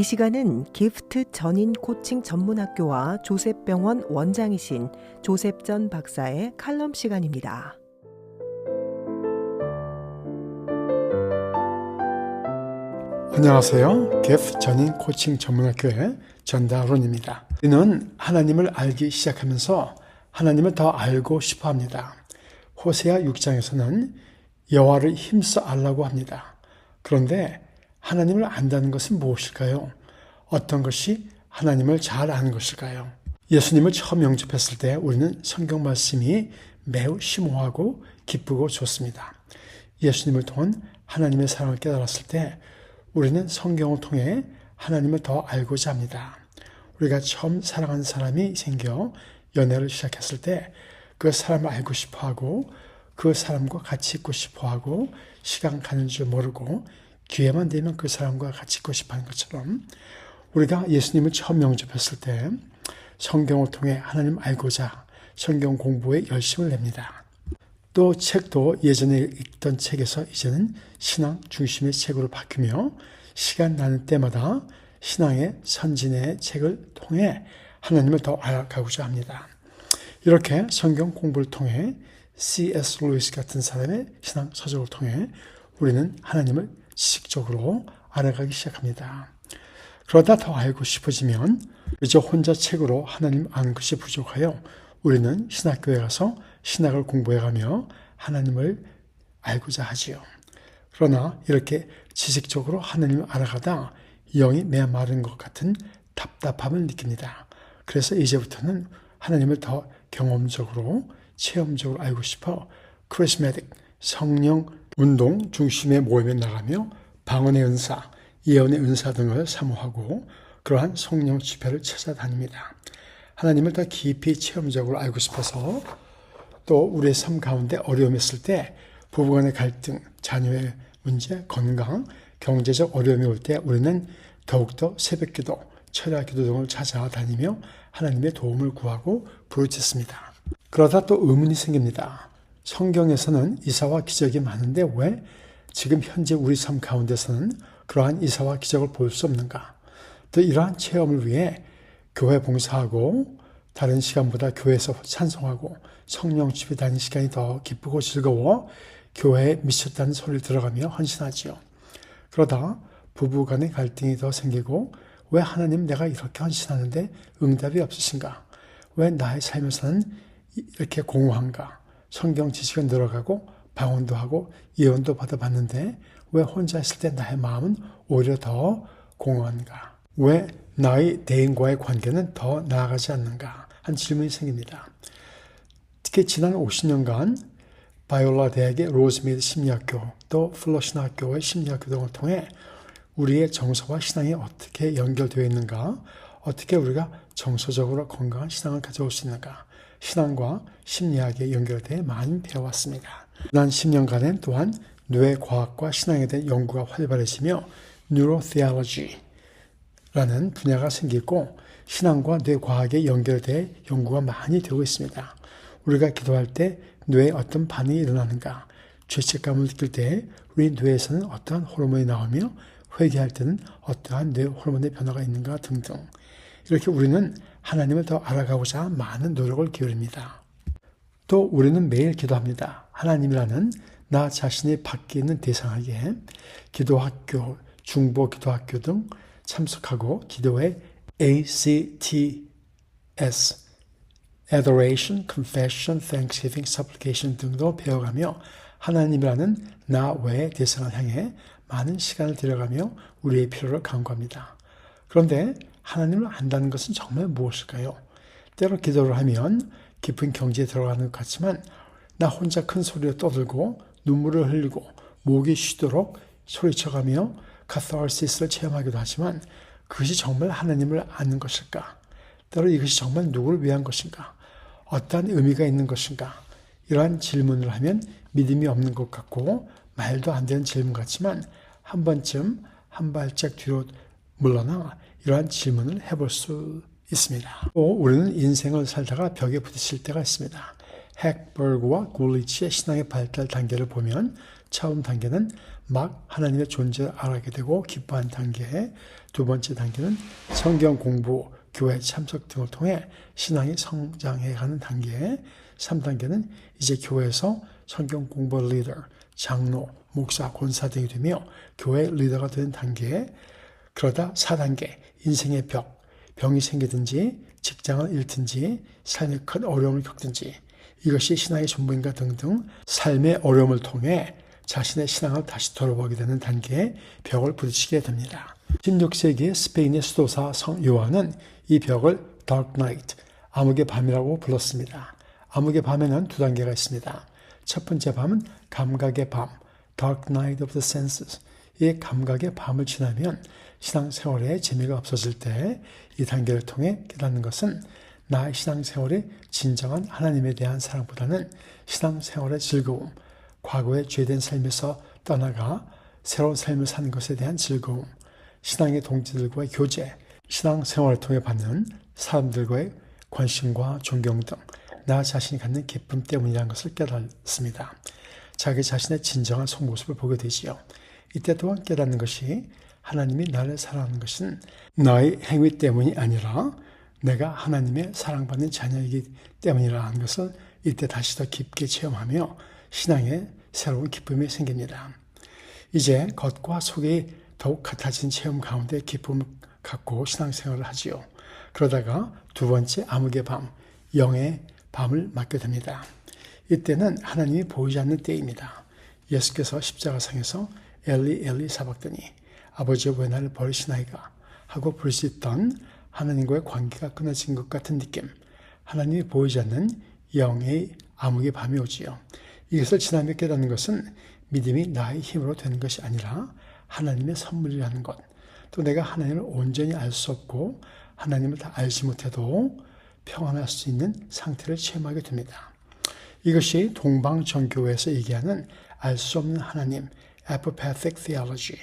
이 시간은 기프트 전인 코칭 전문학교와 조셉병원 원장이신 조셉전 박사의 칼럼 시간입니다. 안녕하세요. 기프트 전인 코칭 전문학교의 전다론입니다. 우리는 하나님을 알기 시작하면서 하나님을 더 알고 싶어 합니다. 호세아 6장에서는 여호와를 힘써 알라고 합니다. 그런데 하나님을 안다는 것은 무엇일까요? 어떤 것이 하나님을 잘 아는 것일까요? 예수님을 처음 영접했을 때 우리는 성경 말씀이 매우 심오하고 기쁘고 좋습니다. 예수님을 통한 하나님의 사랑을 깨달았을 때 우리는 성경을 통해 하나님을 더 알고자 합니다. 우리가 처음 사랑하는 사람이 생겨 연애를 시작했을 때 그 사람을 알고 싶어하고 그 사람과 같이 있고 싶어하고 시간 가는 줄 모르고 기회만 되면 그 사람과 같이 있고 싶어하는 것처럼 우리가 예수님을 처음 영접했을 때 성경을 통해 하나님 알고자 성경 공부에 열심을 냅니다. 또 책도 예전에 읽던 책에서 이제는 신앙 중심의 책으로 바뀌며 시간 나는 때마다 신앙의 선진의 책을 통해 하나님을 더 알아가고자 합니다. 이렇게 성경 공부를 통해 C.S. 루이스 같은 사람의 신앙 서적을 통해 우리는 하나님을 지식적으로 알아가기 시작합니다. 그러다 더 알고 싶어지면 이제 혼자 책으로 하나님 아는 것이 부족하여 우리는 신학교에 가서 신학을 공부해가며 하나님을 알고자 하지요. 그러나 이렇게 지식적으로 하나님을 알아가다 영이 메마른 것 같은 답답함을 느낍니다. 그래서 이제부터는 하나님을 더 경험적으로 체험적으로 알고 싶어 크리스마틱 성령 운동 중심의 모임에 나가며 방언의 은사, 예언의 은사 등을 사모하고 그러한 성령 집회를 찾아다닙니다. 하나님을 더 깊이 체험적으로 알고 싶어서 또 우리의 삶 가운데 어려움이 있을 때 부부간의 갈등, 자녀의 문제, 건강, 경제적 어려움이 올 때 우리는 더욱더 새벽기도, 철야기도 등을 찾아다니며 하나님의 도움을 구하고 부르짖습니다. 그러다 또 의문이 생깁니다. 성경에서는 이사와 기적이 많은데 왜 지금 현재 우리 삶 가운데서는 그러한 이사와 기적을 볼 수 없는가? 또 이러한 체험을 위해 교회 봉사하고 다른 시간보다 교회에서 찬송하고 성령 집에 다니는 시간이 더 기쁘고 즐거워 교회에 미쳤다는 소리를 들어가며 헌신하지요. 그러다 부부 간의 갈등이 더 생기고 왜 하나님 내가 이렇게 헌신하는데 응답이 없으신가? 왜 나의 삶에서는 이렇게 공허한가? 성경 지식은 늘어가고 방언도 하고 예언도 받아봤는데 왜 혼자 있을 때 나의 마음은 오히려 더 공허한가? 왜 나의 대인과의 관계는 더 나아가지 않는가? 한 질문이 생깁니다. 특히 지난 50년간 바이올라 대학의 로즈메이드 심리학교 또 플러시나 학교의 심리학교 등을 통해 우리의 정서와 신앙이 어떻게 연결되어 있는가? 어떻게 우리가 정서적으로 건강한 신앙을 가져올 수 있는가? 신앙과 심리학에 연결되어 많이 배워왔습니다. 지난 10년간은 또한 뇌과학과 신앙에 대한 연구가 활발해지며 뉴로티올로지라는 분야가 생기고 신앙과 뇌과학에 연결되어 연구가 많이 되고 있습니다. 우리가 기도할 때 뇌에 어떤 반응이 일어나는가? 죄책감을 느낄 때 우리 뇌에서는 어떠한 호르몬이 나오며 회개할 때는 어떠한 뇌 호르몬의 변화가 있는가 등등. 이렇게 우리는 하나님을 더 알아가고자 많은 노력을 기울입니다. 또 우리는 매일 기도합니다. 하나님이라는 나 자신이 밖에 있는 대상에게 기도학교, 중보 기도학교 등 참석하고 기도의 ACTS, Adoration, Confession, Thanksgiving, Supplication 등도 배워가며 하나님이라는 나 외의 대상을 향해 많은 시간을 들여가며 우리의 필요를 간구합니다. 그런데 하나님을 안다는 것은 정말 무엇일까요? 때로 기도를 하면 깊은 경지에 들어가는 것 같지만 나 혼자 큰 소리로 떠들고 눈물을 흘리고 목이 쉬도록 소리쳐가며 카타르시스를 체험하기도 하지만 그것이 정말 하나님을 아는 것일까? 때로 이것이 정말 누구를 위한 것인가? 어떠한 의미가 있는 것인가? 이러한 질문을 하면 믿음이 없는 것 같고 말도 안 되는 질문 같지만 한 번쯤 한 발짝 뒤로 물러나 이러한 질문을 해볼 수 있습니다. 또 우리는 인생을 살다가 벽에 부딪힐 때가 있습니다. 핵버그와 굴리치의 신앙의 발달 단계를 보면 처음 단계는 막 하나님의 존재를 알게 되고 기뻐한 단계, 두 번째 단계는 성경 공부, 교회 참석 등을 통해 신앙이 성장해가는 단계, 3단계는 이제 교회에서 성경 공부 리더, 장로, 목사, 권사 등이 되며 교회 리더가 되는 단계, 그러다 4단계 인생의 병이 생기든지 직장을 잃든지 삶에 큰 어려움을 겪든지 이것이 신앙의 전부인가 등등 삶의 어려움을 통해 자신의 신앙을 다시 돌아보게 되는 단계에 벽을 부딪히게 됩니다. 16세기 스페인의 수도사 성 요한은 이 벽을 Dark Night, 암흑의 밤이라고 불렀습니다. 암흑의 밤에는 두 단계가 있습니다. 첫 번째 밤은 감각의 밤, Dark Night of the Senses. 이 감각의 밤을 지나면 신앙생활에 재미가 없어질 때 이 단계를 통해 깨닫는 것은 나의 신앙생활의 진정한 하나님에 대한 사랑보다는 신앙생활의 즐거움, 과거의 죄된 삶에서 떠나가 새로운 삶을 사는 것에 대한 즐거움, 신앙의 동지들과의 교제, 신앙생활을 통해 받는 사람들과의 관심과 존경 등 나 자신이 갖는 기쁨 때문이라는 것을 깨닫습니다. 자기 자신의 진정한 속모습을 보게 되지요. 이때 또한 깨닫는 것이 하나님이 나를 사랑하는 것은 나의 행위 때문이 아니라 내가 하나님의 사랑받는 자녀이기 때문이라는 것을 이때 다시 더 깊게 체험하며 신앙에 새로운 기쁨이 생깁니다. 이제 겉과 속이 더욱 같아진 체험 가운데 기쁨을 갖고 신앙생활을 하지요. 그러다가 두 번째 암흑의 밤, 영의 밤을 맞게 됩니다. 이때는 하나님이 보이지 않는 때입니다. 예수께서 십자가상에서 엘리 엘리 사박더니 아버지여 왜 나를 버리시나이까 하고 부르짖던 하나님과의 관계가 끊어진 것 같은 느낌, 하나님이 보이지 않는 영의 암흑의 밤이 오지요. 이것을 지나며 깨닫는 것은 믿음이 나의 힘으로 되는 것이 아니라 하나님의 선물이라는 것, 또 내가 하나님을 온전히 알 수 없고 하나님을 다 알지 못해도 평안할 수 있는 상태를 체험하게 됩니다. 이것이 동방정교회에서 얘기하는 알 수 없는 하나님, apopathic theology,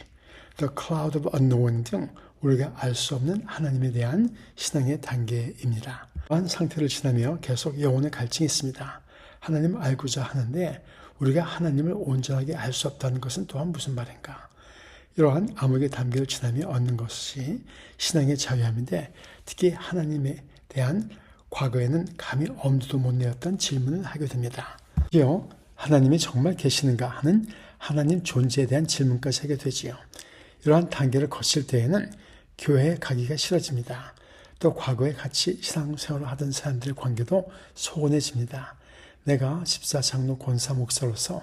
the cloud of unknown 등 우리가 알 수 없는 하나님에 대한 신앙의 단계입니다. 이러한 상태를 지나며 계속 영혼의 갈증이 있습니다. 하나님을 알고자 하는데 우리가 하나님을 온전하게 알 수 없다는 것은 또한 무슨 말인가? 이러한 암흑의 단계를 지나며 얻는 것이 신앙의 자유함인데 특히 하나님에 대한 과거에는 감히 엄두도 못 내었던 질문을 하게 됩니다. 이게요, 하나님이 정말 계시는가 하는 하나님 존재에 대한 질문까지 하게 되지요. 이러한 단계를 거칠 때에는 교회에 가기가 싫어집니다. 또 과거에 같이 신앙생활을 하던 사람들의 관계도 소원해집니다. 내가 집사장로 권사 목사로서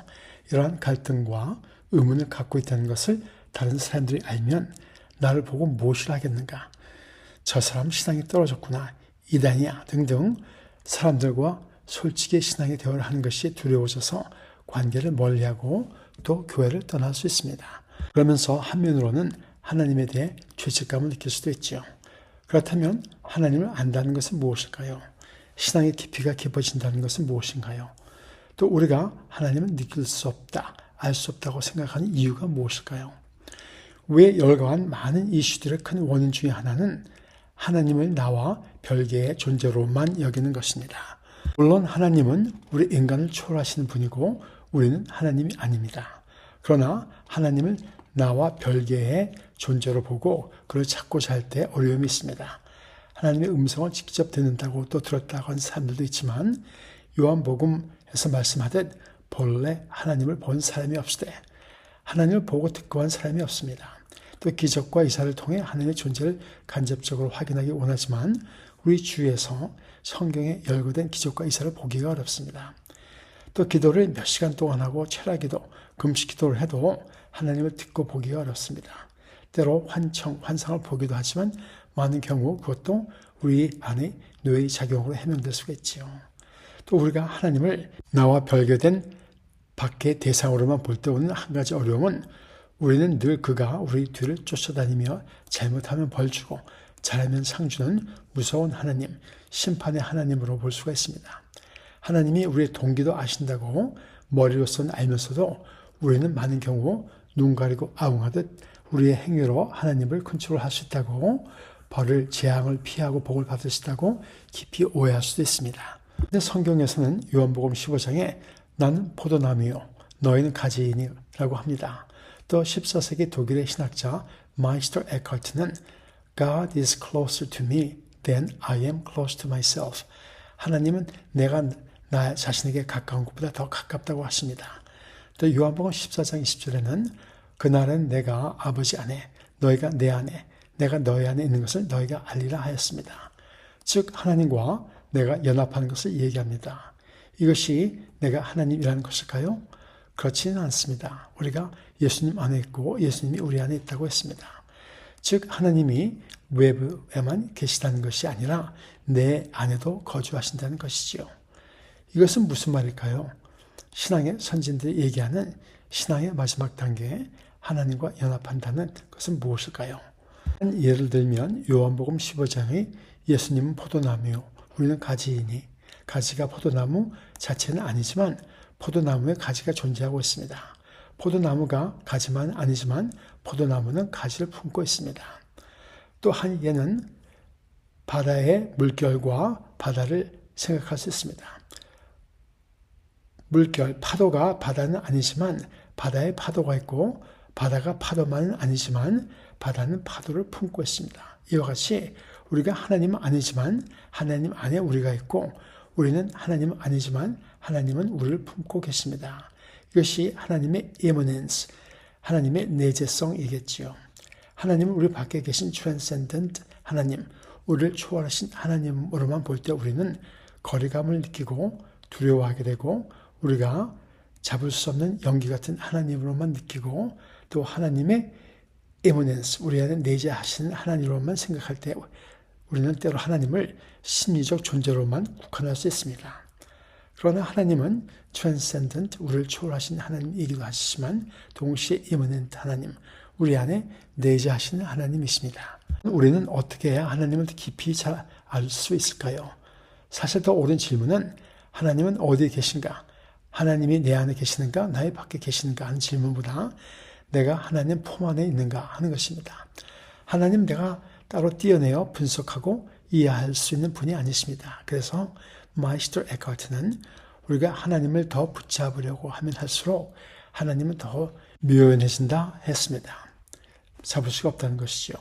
이러한 갈등과 의문을 갖고 있다는 것을 다른 사람들이 알면 나를 보고 무엇을 하겠는가? 저 사람 신앙이 떨어졌구나, 이단이야 등등 사람들과 솔직히 신앙의 대화를 하는 것이 두려워져서 관계를 멀리하고 또 교회를 떠날 수 있습니다. 그러면서 한면으로는 하나님에 대해 죄책감을 느낄 수도 있죠. 그렇다면 하나님을 안다는 것은 무엇일까요? 신앙의 깊이가 깊어진다는 것은 무엇인가요? 또 우리가 하나님을 느낄 수 없다, 알 수 없다고 생각하는 이유가 무엇일까요? 왜 열거한 많은 이슈들의 큰 원인 중에 하나는 하나님을 나와 별개의 존재로만 여기는 것입니다. 물론 하나님은 우리 인간을 초월하시는 분이고 우리는 하나님이 아닙니다. 그러나 하나님을 나와 별개의 존재로 보고 그를 찾고자 할 때 어려움이 있습니다. 하나님의 음성을 직접 듣는다고 또 들었다고 하는 사람들도 있지만 요한복음에서 말씀하듯 본래 하나님을 본 사람이 없으되 하나님을 보고 듣고 한 사람이 없습니다. 또 기적과 이사를 통해 하나님의 존재를 간접적으로 확인하기 원하지만 우리 주위에서 성경에 열거된 기적과 이사를 보기가 어렵습니다. 또 기도를 몇 시간 동안 하고 철야기도, 금식기도를 해도 하나님을 듣고 보기가 어렵습니다. 때로 환상을 보기도 하지만 많은 경우 그것도 우리 안에 뇌의 작용으로 해명될 수가 있지요. 또 우리가 하나님을 나와 별개된 밖의 대상으로만 볼 때 오는 한 가지 어려움은 우리는 늘 그가 우리 뒤를 쫓아다니며 잘못하면 벌 주고 잘하면 상 주는 무서운 하나님, 심판의 하나님으로 볼 수가 있습니다. 하나님이 우리의 동기도 아신다고 머리로서는 알면서도 우리는 많은 경우 눈 가리고 아웅하듯 우리의 행위로 하나님을 컨트롤할 수 있다고, 벌을 재앙을 피하고 복을 받으시다고 깊이 오해할 수도 있습니다. 근데 성경에서는 요한복음 15장에 나는 포도나무요 너희는 가지이니라고 합니다. 또 14세기 독일의 신학자 마이스터 에컬트는 God is closer to me than I am close to myself. 하나님은 내가 나 자신에게 가까운 것보다 더 가깝다고 하십니다. 또 요한복음 14장 20절에는 그날은 내가 아버지 안에 너희가 내 안에 내가 너희 안에 있는 것을 너희가 알리라 하였습니다. 즉 하나님과 내가 연합하는 것을 얘기합니다. 이것이 내가 하나님이라는 것일까요? 그렇지는 않습니다. 우리가 예수님 안에 있고 예수님이 우리 안에 있다고 했습니다. 즉 하나님이 외부에만 계시다는 것이 아니라 내 안에도 거주하신다는 것이지요. 이것은 무슨 말일까요? 신앙의 선진들이 얘기하는 신앙의 마지막 단계 하나님과 연합한다는 것은 무엇일까요? 예를 들면 요한복음 15장의 예수님은 포도나무요 우리는 가지이니 가지가 포도나무 자체는 아니지만 포도나무에 가지가 존재하고 있습니다. 포도나무가 가지만 아니지만 포도나무는 가지를 품고 있습니다. 또 한 예는 바다의 물결과 바다를 생각할 수 있습니다. 물결, 파도가 바다는 아니지만 바다에 파도가 있고 바다가 파도만은 아니지만 바다는 파도를 품고 있습니다. 이와 같이 우리가 하나님은 아니지만 하나님 안에 우리가 있고 우리는 하나님은 아니지만 하나님은 우리를 품고 계십니다. 이것이 하나님의 immanence, 하나님의 내재성이겠지요. 하나님은 우리 밖에 계신 transcendent 하나님, 우리를 초월하신 하나님으로만 볼 때 우리는 거리감을 느끼고 두려워하게 되고 우리가 잡을 수 없는 연기 같은 하나님으로만 느끼고 또 하나님의 immanence, 우리 안에 내재하시는 하나님으로만 생각할 때 우리는 때로 하나님을 심리적 존재로만 국한할 수 있습니다. 그러나 하나님은 transcendent, 우리를 초월하신 하나님이기도 하시지만 동시에 immanent 하나님, 우리 안에 내재하시는 하나님이십니다. 우리는 어떻게 해야 하나님을 깊이 잘 알 수 있을까요? 사실 더 옳은 질문은 하나님은 어디에 계신가? 하나님이 내 안에 계시는가? 나의 밖에 계시는가? 하는 질문보다 내가 하나님 품 안에 있는가 하는 것입니다. 하나님 내가 따로 떼어내어 분석하고 이해할 수 있는 분이 아니십니다. 그래서 마이스터 에컬트는 우리가 하나님을 더 붙잡으려고 하면 할수록 하나님은 더 묘연해진다 했습니다. 잡을 수가 없다는 것이죠.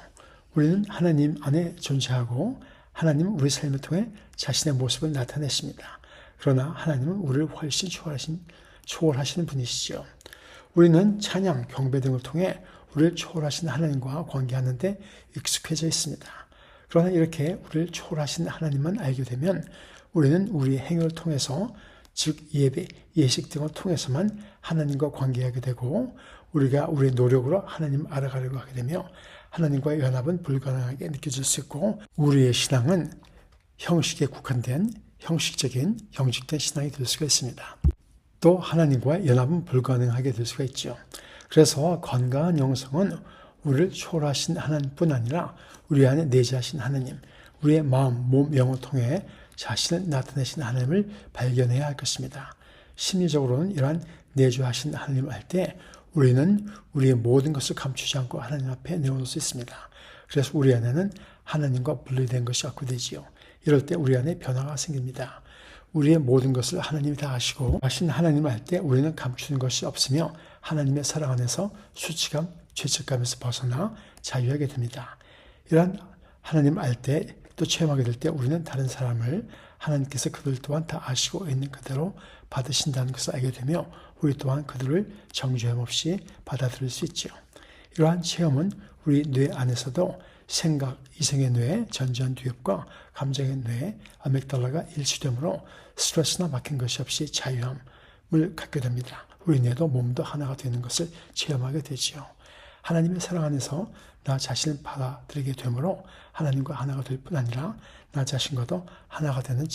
우리는 하나님 안에 존재하고 하나님은 우리 삶을 통해 자신의 모습을 나타내십니다. 그러나 하나님은 우리를 훨씬 초월하시는 분이시죠. 우리는 찬양, 경배 등을 통해 우리를 초월하신 하나님과 관계하는 데 익숙해져 있습니다. 그러나 이렇게 우리를 초월하신 하나님만 알게 되면 우리는 우리의 행위를 통해서 즉 예배, 예식 등을 통해서만 하나님과 관계하게 되고 우리가 우리의 노력으로 하나님을 알아가려고 하게 되며 하나님과의 연합은 불가능하게 느껴질 수 있고 우리의 신앙은 형식에 국한된 형식적인 형식된 신앙이 될 수가 있습니다. 또 하나님과의 연합은 불가능하게 될 수가 있죠. 그래서 건강한 영성은 우리를 초월하신 하나님뿐 아니라 우리 안에 내재하신 하나님, 우리의 마음, 몸, 영을 통해 자신을 나타내신 하나님을 발견해야 할 것입니다. 심리적으로는 이러한 내주하신 하나님을 알 때 우리는 우리의 모든 것을 감추지 않고 하나님 앞에 내어놓을 수 있습니다. 그래서 우리 안에는 하나님과 분리된 것이 없게 되지요. 이럴 때 우리 안에 변화가 생깁니다. 우리의 모든 것을 하나님이 다 아시고 아신 하나님을 알 때 우리는 감추는 것이 없으며 하나님의 사랑 안에서 수치감, 죄책감에서 벗어나 자유하게 됩니다. 이러한 하나님을 알 때 또 체험하게 될 때 우리는 다른 사람을 하나님께서 그들 또한 다 아시고 있는 그대로 받으신다는 것을 알게 되며 우리 또한 그들을 정죄함 없이 받아들일 수 있죠. 이러한 체험은 우리 뇌 안에서도 생각, 이성의 뇌, 전두엽과 감정의 뇌, 아믹달라가 일치되므로 스트레스나 막힌 것이 없이 자유함을 갖게 됩니다. 우리 뇌도 몸도 하나가 되는 것을 체험하게 되지요. 하나님의 사랑 안에서 나 자신을 받아들이게 되므로 하나님과 하나가 될 뿐 아니라 나 자신과도 하나가 되는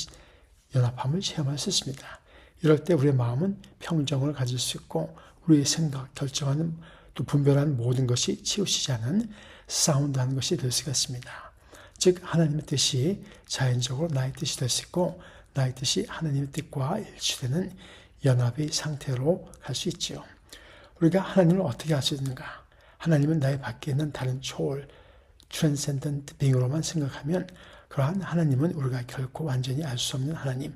연합함을 체험할 수 있습니다. 이럴 때 우리의 마음은 평정을 가질 수 있고 우리의 생각, 결정하는 또 분별하는 모든 것이 치우치지 않은 사운드하는 것이 될 수가 있습니다. 즉 하나님의 뜻이 자연적으로 나의 뜻이 될 수 있고 나의 뜻이 하나님의 뜻과 일치되는 연합의 상태로 갈 수 있지요. 우리가 하나님을 어떻게 알 수 있는가? 하나님은 나의 밖에 있는 다른 초월, transcendent being으로만 생각하면 그러한 하나님은 우리가 결코 완전히 알 수 없는 하나님,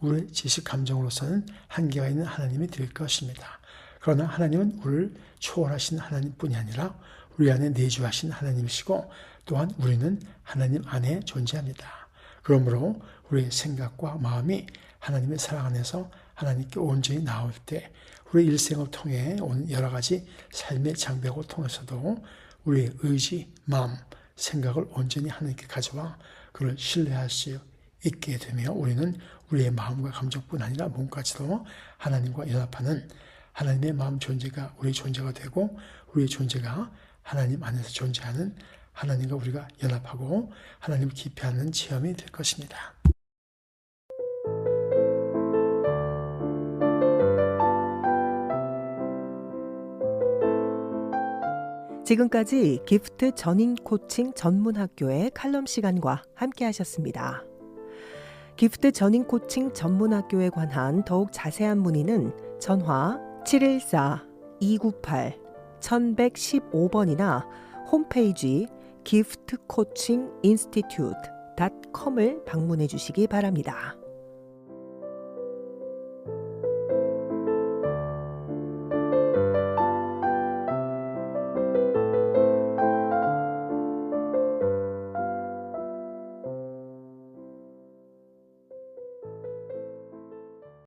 우리의 지식 감정으로서는 한계가 있는 하나님이 될 것입니다. 그러나 하나님은 우리를 초월하신 하나님뿐이 아니라 우리 안에 내주하신 하나님이시고 또한 우리는 하나님 안에 존재합니다. 그러므로 우리의 생각과 마음이 하나님의 사랑 안에서 하나님께 온전히 나올 때 우리 일생을 통해 온 여러 가지 삶의 장벽을 통해서도 우리의 의지, 마음, 생각을 온전히 하나님께 가져와 그를 신뢰할 수 있게 되며 우리는 우리의 마음과 감정뿐 아니라 몸까지도 하나님과 연합하는 하나님의 마음 존재가 우리의 존재가 되고 우리의 존재가 하나님 안에서 존재하는 하나님과 우리가 연합하고 하나님을 기피하는 체험이 될 것입니다. 지금까지 기프트 전인 코칭 전문 학교의 칼럼 시간과 함께 하셨습니다. 기프트 전인 코칭 전문 학교에 관한 더욱 자세한 문의는 전화 714-298-1115번이나 홈페이지 giftcoachinginstitute.com을 방문해 주시기 바랍니다.